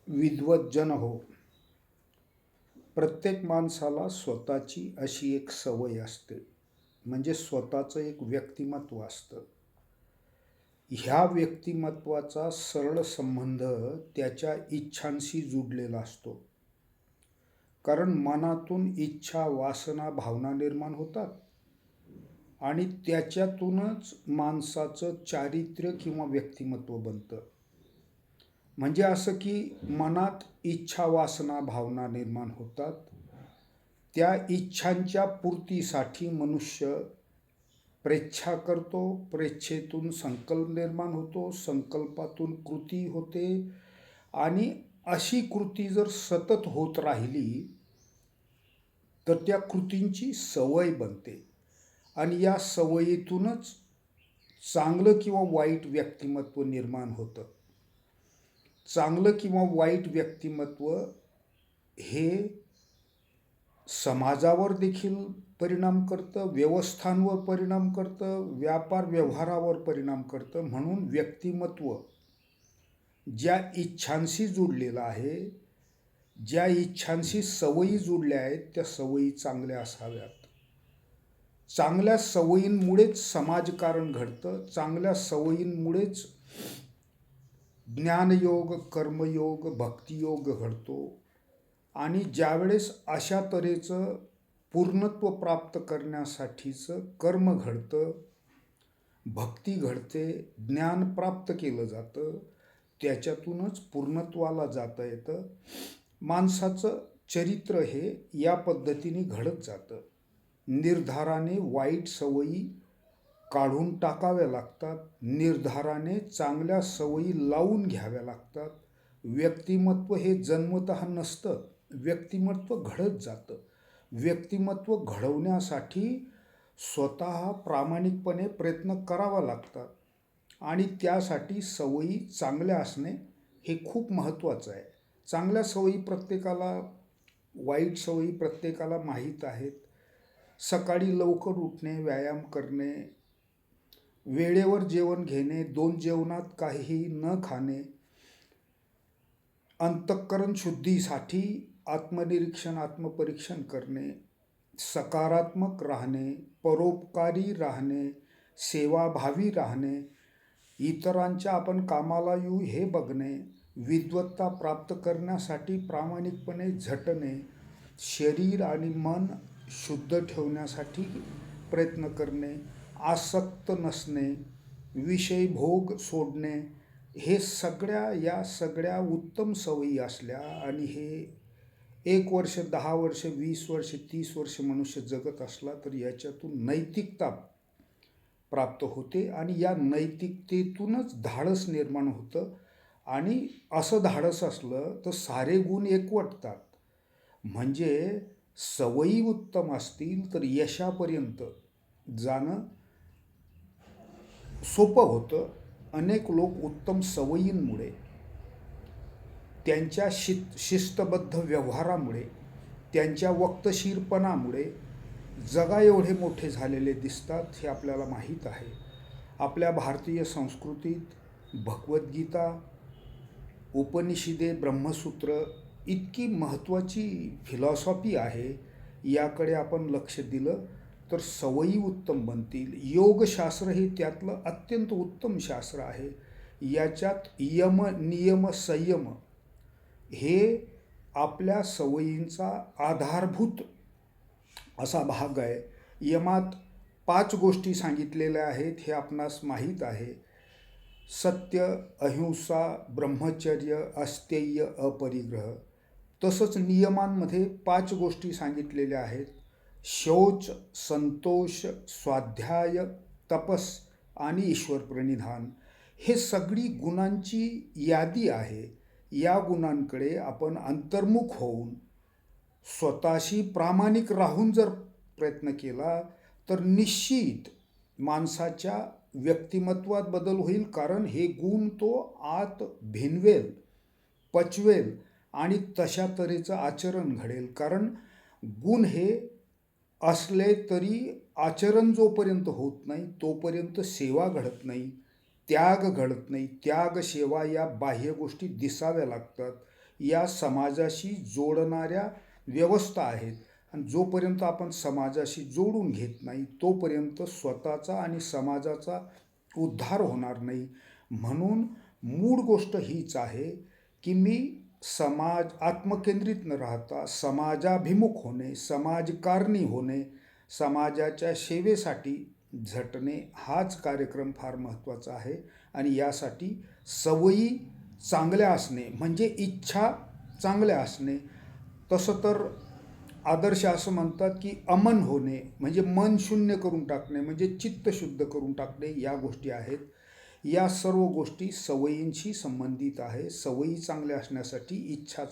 विद्वत जन हो. प्रत्येक माणसाला स्वतःची अशी एक सवय असते, म्हणजे स्वतःचं एक व्यक्तिमत्व असतं. ह्या व्यक्तिमत्वाचा सरळ संबंध त्याच्या इच्छांशी जुडलेला असतो. कारण मनातून इच्छा, वासना, भावना निर्माण होतात आणि त्याच्यातूनच माणसाचं चारित्र्य किंवा व्यक्तिमत्व बनतं. म्हणजे असं की मनात इच्छा, वासना, भावना निर्माण होतात. त्या इच्छांच्या पूर्तीसाठी मनुष्य प्रेच्छा करतो, प्रेच्छेतून संकल्प निर्माण होतो, संकल्पातून कृती होते आणि अशी कृती जर सतत होत राहिली तर त्या कृतींची सवय बनते आणि या सवयीतूनच चांगलं किंवा वाईट व्यक्तिमत्व निर्माण होतं. चांगलं किंवा वाईट व्यक्तिमत्व हे समाजावर देखील परिणाम करतं, व्यवस्थांवर परिणाम करतं, व्यापार व्यवहारावर परिणाम करतं. म्हणून व्यक्तिमत्व ज्या इच्छांशी जुडलेलं आहे, ज्या इच्छांशी सवयी जुडल्या आहेत, त्या सवयी चांगल्या असाव्यात. चांगल्या सवयींमुळेच समाजकारण घडतं, चांगल्या सवयींमुळेच ज्ञानयोग, कर्मयोग, भक्तियोग घडतो आणि ज्यावेळेस अशा तऱ्हेचं पूर्णत्व प्राप्त करण्यासाठीचं कर्म घडतं, भक्ती घडते, ज्ञान प्राप्त केलं जातं, त्याच्यातूनच पूर्णत्वाला जाता येतं. माणसाचं चरित्र हे या पद्धतीने घडत जातं. निर्धाराने वाईट सवयी काढून टाकाव्या लागतात, निर्धाराने चांगल्या सवयी लावून घ्याव्या लागतात. व्यक्तिमत्व हे जन्मतः नसतं, व्यक्तिमत्व घडत जातं. व्यक्तिमत्व घडवण्यासाठी स्वतः प्रामाणिकपणे प्रयत्न करावा लागतात आणि त्यासाठी सवयी चांगल्या असणे हे खूप महत्त्वाचं आहे. चांगल्या सवयी प्रत्येकाला, वाईट सवयी प्रत्येकाला माहीत आहेत. सकाळी लवकर उठणे, व्यायाम करणे, वेळेवर जेवण घेणे, 2 जेवणात काहीही न खाणे, अंतःकरण शुद्धीसाठी आत्मनिरीक्षण, आत्मपरीक्षण करणे, सकारात्मक राहणे, परोपकारी राहणे, सेवाभावी राहणे, इतरांच्या आपण कामाला येऊ हे बघणे, विद्वत्ता प्राप्त करण्यासाठी प्रामाणिकपणे झटणे, शरीर आणि मन शुद्ध ठेवण्यासाठी प्रयत्न करणे, आसक्त नसणे, विषय भोग सोडणे, हे या सगळ्या उत्तम सवयी असल्या आणि हे 1 वर्ष, 10 वर्ष, 20 वर्ष, 30 वर्ष मनुष्य जगत असला तर याच्यातून नैतिकता प्राप्त होते आणि या नैतिकतेतूनच धाडस निर्माण होतं आणि असं धाडस असलं तर सारे गुण एकवटतात. म्हणजे सवयी उत्तम असतील तर यशापर्यंत जाणं सोपं होतं. अनेक लोक उत्तम सवयींमुळे, त्यांच्या शिस्तबद्ध व्यवहारामुळे, त्यांच्या वक्तशीरपणामुळे जगा एवढे मोठे झालेले दिसतात, हे आपल्याला माहीत आहे. आपल्या भारतीय संस्कृतीत भगवद्गीता, उपनिषदे, ब्रह्मसूत्र इतकी महत्त्वाची फिलॉसॉफी आहे. याकडे आपण लक्ष दिलं तर सवयी उत्तम बनतील. योगशास्त्र हे त्यातलं अत्यंत उत्तम शास्त्र आहे. याच्यात यम, नियम, संयम हे आपल्या सवयींचा आधारभूत असा भाग आहे. यमात 5 गोष्टी सांगितलेल्या आहेत, हे आपणास माहीत आहे. सत्य, अहिंसा, ब्रह्मचर्य, अस्तेय, अपरिग्रह. तसंच नियमांमध्ये 5 गोष्टी सांगितलेल्या आहेत. शौच, संतोष, स्वाध्याय, तपस आणि ईश्वर प्रणिधान. हे सगळी गुणांची यादी आहे. या गुणांकडे आपण अंतर्मुख होऊन स्वतःशी प्रामाणिक राहून जर प्रयत्न केला तर निश्चित माणसाच्या व्यक्तिमत्वात बदल होईल. कारण हे गुण तो आत भिनवेल, पचवेल आणि तशा तऱ्हेचं आचरण घडेल. कारण गुण हे असले तरी आचरण जोपर्यंत होत नाही तोपर्यंत सेवा घडत नाही, त्याग घडत नाही. त्याग, सेवा या बाह्य गोष्टी दिसाव्या लागतात. या समाजाशी जोडणाऱ्या व्यवस्था आहेत. आणि जोपर्यंत आपण समाजाशी जोडून घेत नाही तोपर्यंत स्वतःचा आणि समाजाचा उद्धार होणार नाही. म्हणून मूळ गोष्ट हीच आहे की मी आत्मकेंद्रित न राहता समाजाभिमुख होणे, समाजकारणी होणे, समाजाच्या सेवेसाठी झटणे हाच कार्यक्रम फार महत्त्वाचा आहे. आणि यासाठी सवयी चांगल्या असणे म्हणजे इच्छा चांगल्या असणे. तसं तर आदर्श असं म्हणतात की अमन होणे म्हणजे मन शून्य करून टाकणे म्हणजे चित्त शुद्ध करून टाकणे या गोष्टी आहेत. या सर्व गोष्टी सवयींशी संबंधित आहे. सवयी चांगल्या असण्यासाठी इच्छा